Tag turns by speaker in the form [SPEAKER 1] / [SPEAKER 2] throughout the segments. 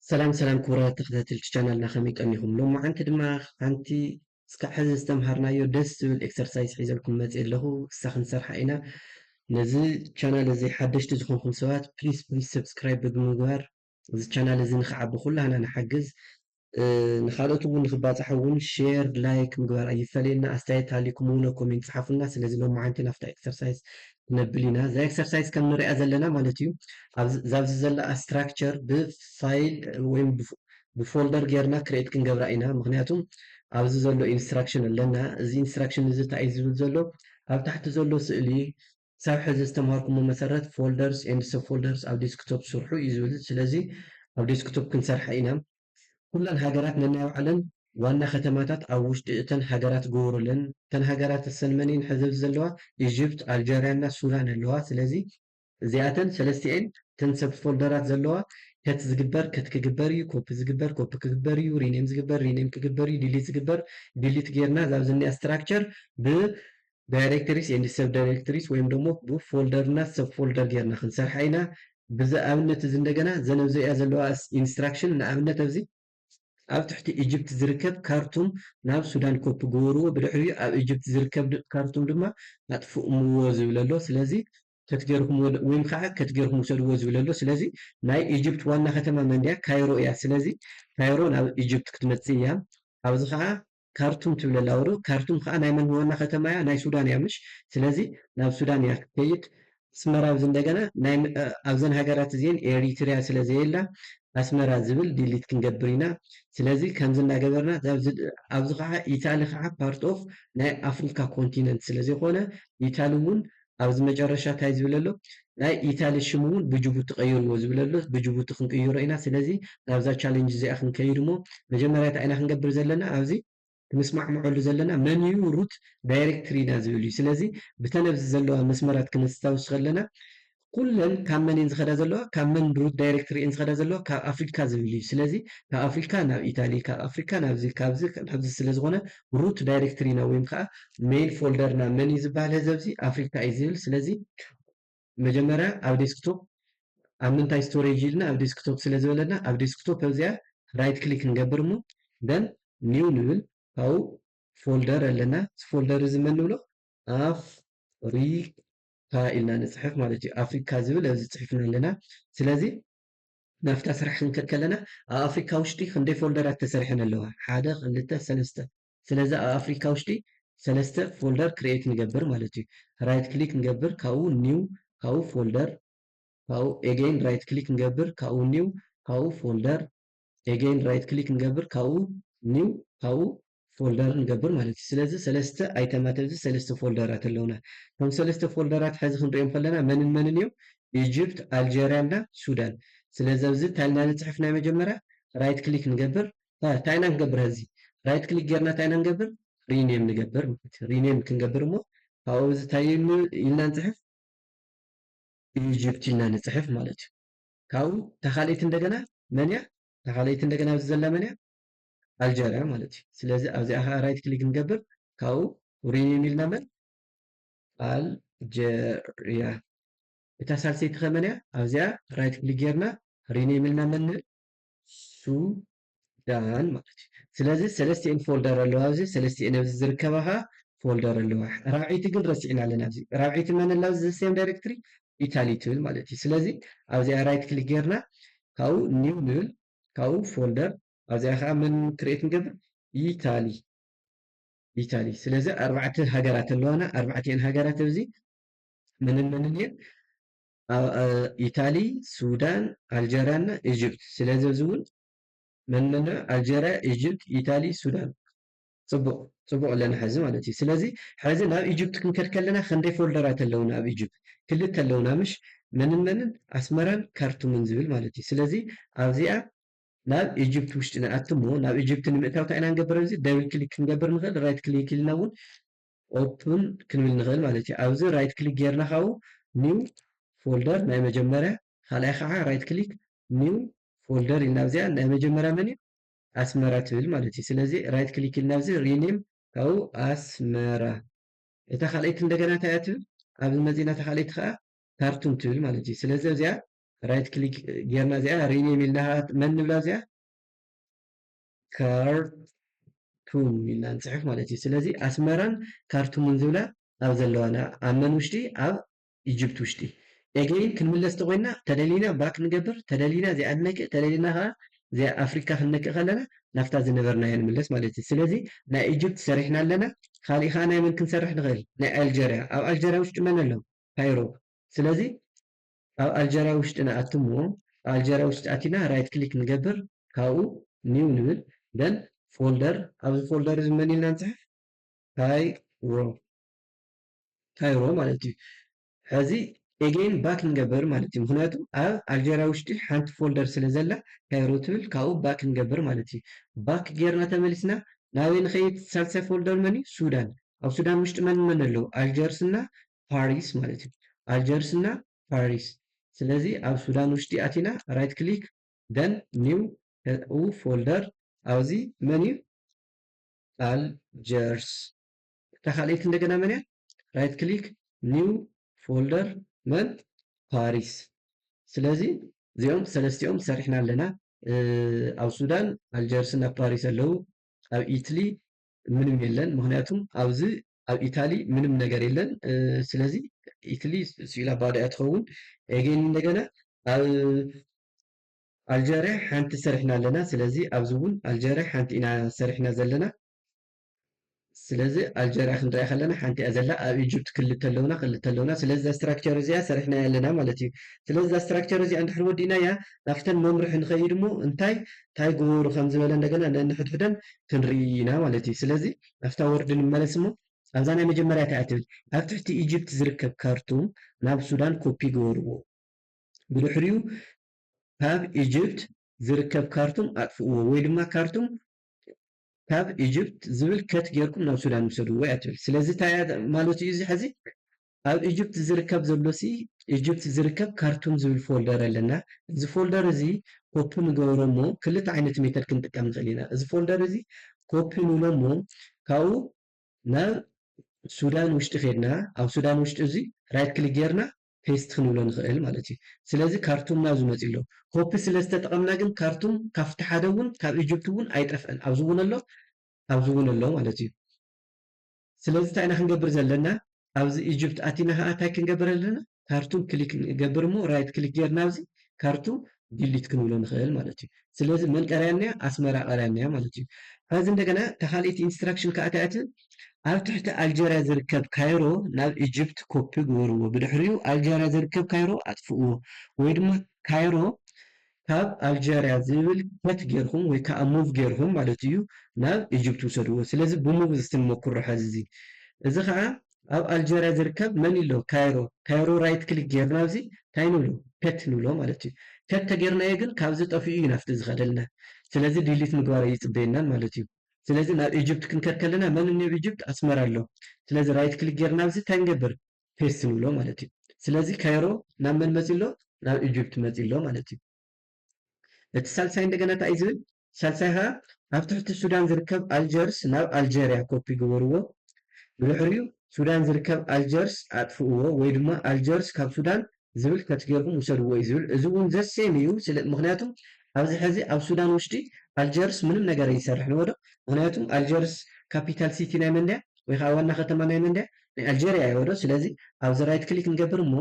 [SPEAKER 1] ሰላም ክቡራት ተኸታተልቲ ቻናልና ከመይ ቀኒኹም? ሎማዓንቲ ድማ ሓንቲ እስካብ ሕዚ ዝተምሃርናዮ ደስ ዝብል ኤክሰርሳይዝ ሒዘልኩም መፅእ ኣለኹ። እሳ ክንሰርሓ ኢና። ነዚ ቻናል እዚ ሓደሽቲ ዝኾንኩም ሰባት ፕሊዝ ሰብስክራይብ ብምግባር እዚ ቻናል እዚ ንክዓቢ ኩላህና ንሓግዝ። ንካልኦት እውን ንክባፅሑ እውን ሼር ላይክ ምግባር ኣይፈለየና። ኣስተያየት ሃልይኩም እውን ኮሜንት ፅሓፉልና። ስለዚ ሎማዓንቲ ናብታ ኤክሰርሳይዝ ነብል ኢና። እዛ ኤክሰርሳይዝ ከም ንሪኣ ዘለና ማለት እዩ ኣብዚ ዘላ ስትራክቸር ብፋይል ወይም ብፎልደር ጌርና ክሬት ክንገብራ ኢና። ምክንያቱም ኣብዚ ዘሎ ኢንስትራክሽን ኣለና። እዚ ኢንስትራክሽን እዚ እንታይ እዩ ዝብል ዘሎ ኣብ ታሕቲ ዘሎ ስእሊ ክሳብ ሕዚ ዝተምሃርኩሞ መሰረት ፎልደርስ ኤንድ ሰብ ፎልደርስ ኣብ ዴስክቶፕ ስርሑ እዩ ዝብል። ስለዚ ኣብ ዴስክቶፕ ክንሰርሐ ኢና። ኩለን ሃገራት ነናይ ባዕለን ዋና ከተማታት ኣብ ውሽጢ እተን ሃገራት ግበሩለን። እተን ሃገራት ሰንመኒን ሕዘብ ዘለዋ ኢጅፕት፣ ኣልጀርያ እና ሱዳን ኣለዋ። ስለዚ እዚኣተን ሰለስቲአን እተን ሰብ ፎልደራት ዘለዋ ከት ዝግበር ከት ክግበር እዩ፣ ኮፒ ዝግበር ኮፒ ክግበር እዩ፣ ሪኔም ዝግበር ሪኔም ክግበር እዩ፣ ዲሊት ዝግበር ዲሊት ጌርና ዛብ ዝኒኣ ስትራክቸር ብዳይሬክተሪስ ኤንድ ሰብ ዳይሬክተሪስ ወይም ደግሞ ብፎልደር እና ሰብ ፎልደር ጌርና ክንሰርሓ ኢና። ብዚ ኣብነት እዚ እንደገና ዘነብዘያ ዘለዋ ኢንስትራክሽን ንኣብነት ኣብዚ ኣብ ትሕቲ ኢጅፕት ዝርከብ ካርቱም ናብ ሱዳን ኮፒ ግበርዎ፣ ብድሕሪኡ ኣብ ኢጅፕት ዝርከብ ካርቱም ድማ ኣጥፍእምዎ ዝብል ኣሎ። ስለዚ ከትጌርኩም ወይም ከዓ ከትጌርኩም ውሰድዎ ዝብል ኣሎ። ስለዚ ናይ ኢጅፕት ዋና ከተማ መን እያ? ካይሮ እያ። ስለዚ ካይሮ ናብ ኢጅፕት ክትመፅእ እያ። ኣብዚ ከዓ ካርቱም ትብል ኣላ ውሩ። ካርቱም ከዓ ናይ መን ዋና ከተማ እያ? ናይ ሱዳን እያ ምሽ። ስለዚ ናብ ሱዳን እያ ክትከይድ። ኣስመራ ኣብዚ እንደገና ኣብዘን ሃገራት እዚአን ኤሪትሪያ ስለዘየላ ኣስመራ ዝብል ዲሊት ክንገብር ኢና። ስለዚ ከምዚ እናገበርና ኣብዚ ከዓ ኢታሊ ከዓ ፓርት ኦፍ ናይ ኣፍሪካ ኮንቲነንት ስለዘይኮነ ኢታሊ እውን ኣብዚ መጨረሻ እንታይ ዝብል ኣሎ ናይ ኢታሊ ሽሙ እውን ብጅቡቲ ቀይርዎ ዝብል ኣሎ። ብጅቡቲ ክንቅይሮ ኢና። ስለዚ ናብዛ ቻሌንጅ እዚኣ ክንከይድ እሞ መጀመርያ እንታይ ኢና ክንገብር ዘለና ኣብዚ ክንስማዕምዐሉ ዘለና መን እዩ ሩት ዳይሬክትሪ ኢና ዝብል እዩ። ስለዚ ብተነብዚ ዘለዋ መስመራት ክነስታውስ ከለና ኩለን ካብ መን እየን ዝኸዳ ዘለዋ? ካብ መን ሩት ዳይሬክትሪ እየን ዝኸዳ ዘለዋ? ካብ ኣፍሪካ ዝብል እዩ። ስለዚ ካብ ኣፍሪካ ናብ ኢታሊ ካብ ኣፍሪካ ናብዚ ካብዚ ናብዚ ስለዝኾነ ሩት ዳይሬክትሪና ወይም ከዓ ሜይን ፎልደርና መን እዩ ዝበሃል ህዘብዚ ኣፍሪካ እዩ ዝብል። ስለዚ መጀመርያ ኣብ ዴስክቶፕ ኣብ ምንታይ ስቶሬጅ ኢልና ኣብ ዴስክቶፕ ስለ ዝበለና ኣብ ዴስክቶፕ ኣብዚኣ ራይት ክሊክ ንገብር እሞ ደን ኒው ንብል ካብኡ ፎልደር ኣለና። ፎልደር እዚ መን ንብሎ ኣፍሪካ ኢልና ንፅሕፍ ማለት እዩ። ኣፍሪካ ዝብል ኣብዚ ፅሒፍና ኣለና። ስለዚ ናብታ ስራሕ ክንከድ ከለና ኣብ ኣፍሪካ ውሽጢ ክንደይ ፎልደራት ተሰሪሐን ኣለዋ? 1 2 3 ስለዚ ኣብ ኣፍሪካ ውሽጢ 3 ፎልደር ክሪኤት ንገብር ማለት እዩ። ራይት ክሊክ ንገብር ካብኡ ኒው ካብኡ ፎልደር ካብኡ ኤጌን ራይት ክሊክ ንገብር ካብኡ ኒው ካብኡ ፎልደር ኤጌን ራይት ክሊክ ንገብር ካብኡ ኒው ካብኡ ፎልደር ንገብር ማለት እዩ። ስለዚ 3 ኣይተማት ኣብዚ 3 ፎልደራት ኣለውና። ከም 3 ፎልደራት ሕዚ ክንሪኦም ከለና መንን መንን እዮም? ኢጅፕት፣ ኣልጀርያ እና ሱዳን። ስለዚ ኣብዚ እንታይ ኢልና ንፅሕፍ ናይ መጀመርያ ራይት ክሊክ ንገብር እንታይ ኢና ንገብር ሕዚ ራይት ክሊክ ጌርና እንታይ ኢና ንገብር? ሪኔም ንገብር ሪኔም ክንገብር እሞ ካብኡ እዚ እንታይ ኢልና ንፅሕፍ? ኢጅፕት ኢልና ንፅሕፍ ማለት እዩ። ካብኡ ተኻሊት እንደገና መን እያ? ተኻሊት እንደገና ኣብዚ ዘላ መን እያ? ኣልጀርያ ማለት እዩ። ስለዚ ኣብዚኣ ከዓ ራይት ክሊክ ንገብር ካብኡ ሪኔም ኢልና መን? ኣልጀርያ። እታ ሳልሰይቲ ኸ መን እያ? ኣብዚኣ ራይት ክሊክ ጌርና ሪኔም ኢልና መን ንብል? ሱዳን ማለት እዩ። ስለዚ ሰለስቲአን ፎልደር ኣለዋ ኣብዚ ሰለስቲአን ኣብዚ ዝርከባ ከዓ ፎልደር ኣለዋ። ራብዒቲ ግን ረሲዕና ኣለና ኣብዚ ራብዒቲ መን ኣላ ኣብዚ ሴም ዳይሬክትሪ ኢታሊ ትብል ማለት እዩ። ስለዚ ኣብዚኣ ራይት ክሊክ ጌርና ካብኡ ኒው ንብል ካብኡ ፎልደር ኣብዚኣ ከዓ መን ክሬት ንገብር? ኢታሊ ኢታሊ። ስለዚ 4 ሃገራት ኣለዋና 4 ሃገራት ኣብዚ መንን መንን እየን? ኢታሊ፣ ሱዳን፣ ኣልጀርያ እና ኢጅፕት። ስለዚ እዚ እውን መን መን ኣልጀርያ፣ ኢጅፕት፣ ኢታሊ፣ ሱዳን። ፅቡቅ ፅቡቅ ኣለና ሕዚ ማለት እዩ። ስለዚ ሕዚ ናብ ኢጅፕት ክንከድ ከለና ክንደይ ፎልደራት ኣለውና? ኣብ ኢጅፕት ክልተ ኣለውና ምሽ መንን መንን? ኣስመራን ካርቱምን ዝብል ማለት እዩ። ስለዚ ኣብዚኣ ናብ ኢጅፕት ውሽጢ ንኣቱ እሞ ናብ ኢጅፕት ንምእታው እንታይ ኢና ንገብር? ኣብዚ ደብል ክሊክ ክንገብር ንኽእል ራይት ክሊክ ኢልና እውን ኦፕን ክንብል ንኽእል ማለት እዩ። ኣብዚ ራይት ክሊክ ጌርና ካብኡ ኒው ፎልደር ናይ መጀመርያ ካልኣይ ከዓ ራይት ክሊክ ኒው ፎልደር ኢልና ኣብዚኣ ናይ መጀመርያ መን እዩ? ኣስመራ ትብል ማለት እዩ። ስለዚ ራይት ክሊክ ኢልና ኣብዚ ሪኔም ካብኡ ኣስመራ። እታ ካልአይቲ እንደገና እንታይ እያ ትብል? ኣብዚ መፂና እታ ካልአይቲ ከዓ ካርቱም ትብል ማለት እዩ። ስለዚ ኣብዚኣ ራይት ክሊክ ጌርና እዚኣ ሪኔም ኢልና መን ንብላ እዚኣ ካርቱም ኢልና ንፅሕፍ ማለት እዩ። ስለዚ ኣስመራን ካርቱምን ዝብላ ኣብ ዘለዋና ኣብ መን ውሽጢ ኣብ ኢጅፕት ውሽጢ ኤገይን ክንምለስ ተኮይና ተደሊና ባክ ንገብር ተደሊና እዚኣ ንነክእ ተደሊና ከዓ እዚኣ ኣፍሪካ ክንነክእ ከለና ናፍታ ዝነበርናዮ ንምለስ ማለት እዩ። ስለዚ ናይ ኢጅፕት ሰሪሕና ኣለና። ካሊእ ከዓ ናይ መን ክንሰርሕ ንኽእል? ናይ ኣልጀርያ። ኣብ ኣልጀርያ ውሽጢ መን ኣሎ? ካይሮ። ስለዚ ኣብ ኣልጀርያ ውሽጢ ንኣቱ እሞ ኣልጀርያ ውሽጢ ኣቲና ራይት ክሊክ ንገብር ካብኡ ኒው ንብል ደን ፎልደር ኣብዚ ፎልደር እዚ መን ኢልና ንፅሕፍ? ካይሮ ማለት እዩ። ሕዚ ኤጌን ባክ ንገብር ማለት እዩ። ምክንያቱ ኣብ ኣልጀርያ ውሽጢ ሓንቲ ፎልደር ስለ ዘላ ካይሮ ትብል ካብኡ ባክ ንገብር ማለት እዩ። ባክ ጌርና ተመሊስና ናበይ ንኸይድ? ሳልሳይ ፎልደር መን እዩ? ሱዳን። ኣብ ሱዳን ውሽጢ መን ኣሎ? ኣልጀርስ እና ፓሪስ ማለት እዩ። ኣልጀርስ እና ፓሪስ። ስለዚ ኣብ ሱዳን ውሽጢ ኣቲና ራይት ክሊክ ደን ኒው ፎልደር ኣብዚ መን እዩ? ኣልጀርስ። እታ ካልአይት እንደገና መን እያ? ራይት ክሊክ ኒው ፎልደር መን? ፓሪስ። ስለዚ እዚኦም ሰለስቲኦም ሰሪሕና ኣለና። ኣብ ሱዳን ኣልጀርስ እና ፓሪስ ኣለው። ኣብ ኢትሊ ምንም የለን፣ ምክንያቱም ኣብዚ ኣብ ኢታሊ ምንም ነገር የለን። ስለዚ ኢትሊ ስኢላ ባዶ እያ ትኸውን። ኤጌን እንደገና ኣብ ኣልጀርያ ሓንቲ ሰሪሕና ኣለና። ስለዚ ኣብዚ እውን ኣልጀርያ ሓንቲ ኢና ሰሪሕና ዘለና። ስለዚ ኣልጀርያ ክንሪኣ ከለና ሓንቲ እያ ዘላ። ኣብ ኢጅፕት ክልተ ኣለውና ስለዚ ስትራክቸር እዚኣ ሰሪሕና ኣለና ማለት እዩ። ስለዚ ስትራክቸር እዚኣ እንድሕር ወዲእናያ ናብተን መምርሒ ንኸይድ እሞ እንታይ ግበሩ ከም ዝበለ እንደገና ነንሕድሕደን ክንርኢ ኢና ማለት እዩ። ስለዚ ናብታ ወርዲ ንመለስ እሞ ኣብዛ ናይ መጀመርያ እንታይ ትብል? ኣብ ትሕቲ ኢጅፕት ዝርከብ ካርቱም ናብ ሱዳን ኮፒ ግበርዎ፣ ብድሕሪኡ ካብ ኢጅፕት ዝርከብ ካርቱም ኣጥፍእዎ ወይ ድማ ካርቱም ካብ ኢጅፕት ዝብል ከት ጌርኩም ናብ ሱዳን ውሰድዎ እያ ትብል። ስለዚ እንታይ ማለት እዩ? እዚ ሕዚ ኣብ ኢጅፕት ዝርከብ ዘሎሲ ኢጅፕት ዝርከብ ካርቱም ዝብል ፎልደር ኣለና። እዚ ፎልደር እዚ ኮፒ ንገብሮ እሞ ክልተ ዓይነት ሜተድ ክንጥቀም ንኽእል ኢና። እዚ ፎልደር እዚ ኮፒ ንብሎ እሞ ካብኡ ናብ ሱዳን ውሽጢ ኸድና ኣብ ሱዳን ውሽጢ እዚ ራይት ክሊክ ጌርና ፔስት ክንብሎ ንኽእል ማለት እዩ። ስለዚ ካርቱም ናብ ዝመፅ ኣሎ ኮፒ ስለ ዝተጠቐምና ግን ካርቱም ካብቲ ሓደ እውን ካብ ኢጅፕት እውን ኣይጠፍአን ኣብዚ እውን ኣሎ ማለት እዩ። ስለዚ እንታይ ኢና ክንገብር ዘለና? ኣብዚ ኢጅፕት ኣቲና ከዓ እንታይ ክንገብር ኣለና? ካርቱም ክሊክ ንገብር እሞ ራይት ክሊክ ጌርና ኣብዚ ካርቱም ዲሊት ክንብሎ ንኽእል ማለት እዩ። ስለዚ መን ቀርያንያ? ኣስመራ ቀርያንያ ማለት እዩ። ሕዚ እንደገና ተኻሊእቲ ኢንስትራክሽን ከዓ እንታይ ትብል? ኣብ ትሕቲ ኣልጀርያ ዝርከብ ካይሮ ናብ ኢጅፕት ኮፒ ግበርዎ፣ ብድሕሪኡ ኣልጀርያ ዝርከብ ካይሮ ኣጥፍእዎ፣ ወይ ድማ ካይሮ ካብ ኣልጀርያ ዝብል ከት ጌርኩም ወይ ከዓ ሙቭ ጌርኩም ማለት እዩ ናብ ኢጅፕት ውሰድዎ። ስለዚ ብሙቭ ዝትንመክሮ ሕዚ እዚ ከዓ ኣብ ኣልጀርያ ዝርከብ መን ኣሎ? ካይሮ ራይት ክሊክ ጌርና ኣብዚ እንታይ ንብሎ? ከት ንብሎ ማለት እዩ። ከት ተጌርናዮ ግን ካብዚ ጠፊኡ እዩ ናፍቲ ዝኸደልና። ስለዚ ዲሊት ምግባር ይፅበየናን ማለት እዩ። ስለዚ ናብ ኢጅፕት ክንከድ ከለና መን እኒኦ? ኢጅፕት ኣስመራ ኣሎ። ስለዚ ራይት ክሊክ ጌርና ኣብዚ እንታይ ንገብር? ፔስት ንብሎ ማለት እዩ። ስለዚ ካይሮ ናብ መን መፂ ኣሎ? ናብ ኢጅፕት መፂ ኣሎ ማለት እዩ። እቲ ሳልሳይ እንደገና እንታይ እዩ ዝብል? ሳልሳይ ከዓ ኣብ ትሕቲ ሱዳን ዝርከብ ኣልጀርስ ናብ ኣልጀርያ ኮፒ ግበርዎ፣ ብድሕሪኡ ሱዳን ዝርከብ ኣልጀርስ ኣጥፍእዎ፣ ወይ ድማ ኣልጀርስ ካብ ሱዳን ዝብል ከትጌርኩም ውሰድዎ እዩ ዝብል። እዚ እውን ዘሴም እዩ። ምክንያቱም ኣብዚ ሕዚ ኣብ ሱዳን ውሽጢ ኣልጀርስ ምንም ነገር ይሰርሕ ንወዶ። ምክንያቱም ኣልጀርስ ካፒታል ሲቲ ናይ መን ድያ? ወይ ከዓ ዋና ከተማ ናይ መን ድያ? ናይ ኣልጀርያ እዮ ዶ። ስለዚ ኣብዚ ራይት ክሊክ ንገብር እሞ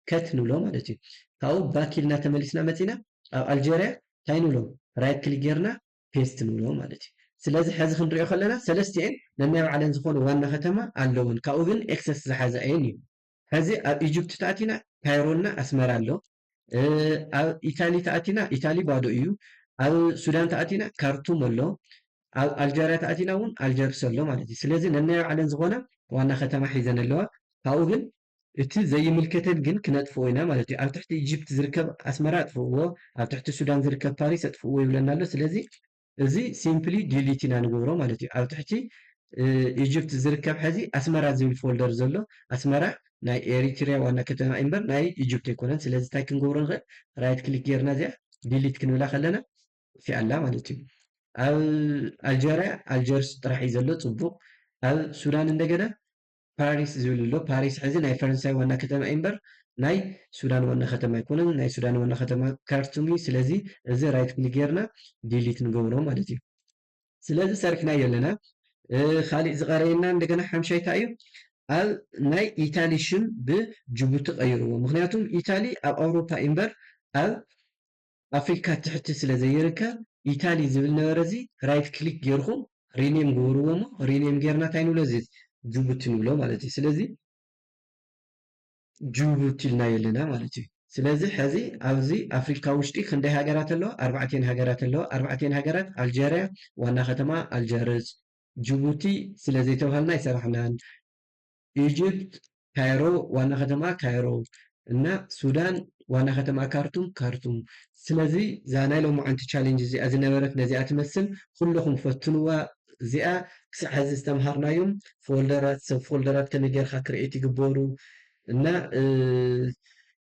[SPEAKER 1] ከት ንብሎ ማለት እዩ። ካብኡ ባክ ኢልና ተመሊስና መፂና ኣብ ኣልጀርያ እንታይ ንብሎ? ራይት ክሊክ ጌርና ፔስት ንብሎ ማለት እዩ። ስለዚ ሕዚ ክንሪኦ ከለና ሰለስቲአን ነናይ ባዕለን ዝኾነ ዋና ከተማ ኣለውን፣ ካብኡ ግን ኤክሰስ ዝሓዘ እየን እዩ። ሕዚ ኣብ ኢጅፕት ተኣቲና ካይሮና ኣስመራ ኣሎ። ኣብ ኢታሊ ተኣቲና ኢታሊ ባዶ እዩ። ኣብ ሱዳን ተኣቲና ካርቱም ኣሎ። ኣብ ኣልጀርያ ተኣቲና እውን ኣልጀርስ ኣሎ ማለት እዩ። ስለዚ ነናይ ባዕለን ዝኾነ ዋና ከተማ ሒዘን ኣለዋ። ካብኡ ግን እቲ ዘይምልከተን ግን ክነጥፍዎ ኢና ማለት እዩ። ኣብ ትሕቲ ኢጅፕት ዝርከብ ኣስመራ ኣጥፍእዎ፣ ኣብ ትሕቲ ሱዳን ዝርከብ ፓሪስ ኣጥፍእዎ ይብለና ኣሎ። ስለዚ እዚ ሲምፕሊ ዲሊት ኢና ንገብሮ ማለት እዩ። ኣብ ትሕቲ ኢጅፕት ዝርከብ ሕዚ ኣስመራ ዝብል ፎልደር ዘሎ ኣስመራ ናይ ኤሪትሪያ ዋና ከተማ እምበር ናይ ኢጅፕት ኣይኮነን። ስለዚ እንታይ ክንገብሮ ንኽእል? ራይት ክሊክ ጌርና እዚኣ ዲሊት ክንብላ ከለና ፊኣላ ማለት እዩ። ኣብ ኣልጀርያ ኣልጀርስ ጥራሕ እዩ ዘሎ ፅቡቅ። ኣብ ሱዳን እንደገና ፓሪስ ዝብል ኣሎ። ፓሪስ ሕዚ ናይ ፈረንሳይ ዋና ከተማ እምበር ናይ ሱዳን ዋና ከተማ ኣይኮነን ናይ ሱዳን ዋና ከተማ ካርቱም እዩ ስለዚ እዚ ራይት ክሊክ ጌርና ዲሊት ንገብሮ ማለት እዩ ስለዚ ሰሪሕናዮ ኣለና ካሊእ ዝቐረየና እንደገና ሓምሻይ እንታይ እዩ ኣብ ናይ ኢታሊ ሽም ብጅቡቲ ቀይርዎ ምክንያቱም ኢታሊ ኣብ ኣውሮፓ እምበር ኣብ ኣፍሪካ ትሕቲ ስለ ዘይርከብ ኢታሊ ዝብል ነበረ እዚ ራይት ክሊክ ጌርኩም ሪኔም ግበርዎ ሞ ሪኔም ጌርና እንታይ ንብሎ እዚ ጅቡቲ ንብሎ ማለት እዩ ስለዚ ጅቡቲ ኢልና የለና ማለት እዩ ስለዚ ሕዚ ኣብዚ ኣፍሪካ ውሽጢ ክንደይ ሃገራት ኣለዋ ኣርባዕተን ሃገራት ኣለዋ ኣርባዕተን ሃገራት ኣልጀርያ ዋና ከተማ ኣልጀርስ ጅቡቲ ስለዘይተባሃልና ይሰራሕናን ኢጅፕት ካይሮ ዋና ከተማ ካይሮ እና ሱዳን ዋና ከተማ ካርቱም ካርቱም ስለዚ እዛ ናይ ሎሙዓንቲ ቻሌንጅ እዚኣ ዝነበረት ነዚኣ ትመስል ኩልኩም ፈትንዋ እዚኣ ክሳብ ሕዚ ዝተምሃርናዮም ፎልደራት ሰብ ፎልደራት ከመይ ጌርካ ክርኤት ይግበሩ እና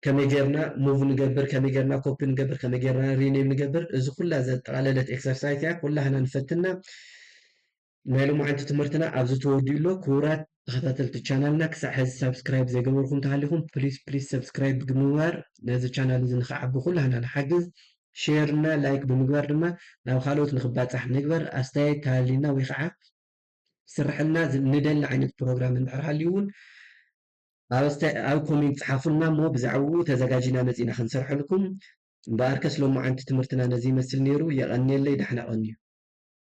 [SPEAKER 1] ከመይ ጌርና ሙቭ ንገብር ከመይ ጌርና ኮፒ ንገብር ከመይ ጌርና ሪኔም ንገብር እዚ ኩላ ዘጠቃለለት ኤክሰርሳይዝ እያ ኩላህና ንፈትና ናይ ሎሙዓንቲ ትምህርትና ኣብዚ ተወዲኡ ኣሎ ክቡራት ተኸታተልቲ ቻናልና ክሳብ ሕዚ ሰብስክራይብ ዘይገበርኩም እንተሃሊኩም ፕሊዝ ፕሊዝ ሰብስክራይብ ብምግባር ነዚ ቻናል እዚ ንክዓቢ ኩላህና ንሓግዝ ሼር እና ላይክ ብምግባር ድማ ናብ ካልኦት ንክባፃሕ ንግበር ኣስተያየት ተሃሊና ወይ ከዓ ስራሕልና ንደሊ ዓይነት ፕሮግራም እንድሕር ሃልዩ እውን ኣብ ኮሜንት ፅሓፉልና እሞ ብዛዕባኡ ተዘጋጂና መፂና ክንሰርሐልኩም እምበኣር ከስ ሎሙዓንቲ ትምህርትና ነዚ ይመስል ነይሩ የቀኒየለይ ዳሕና ቀኒዩ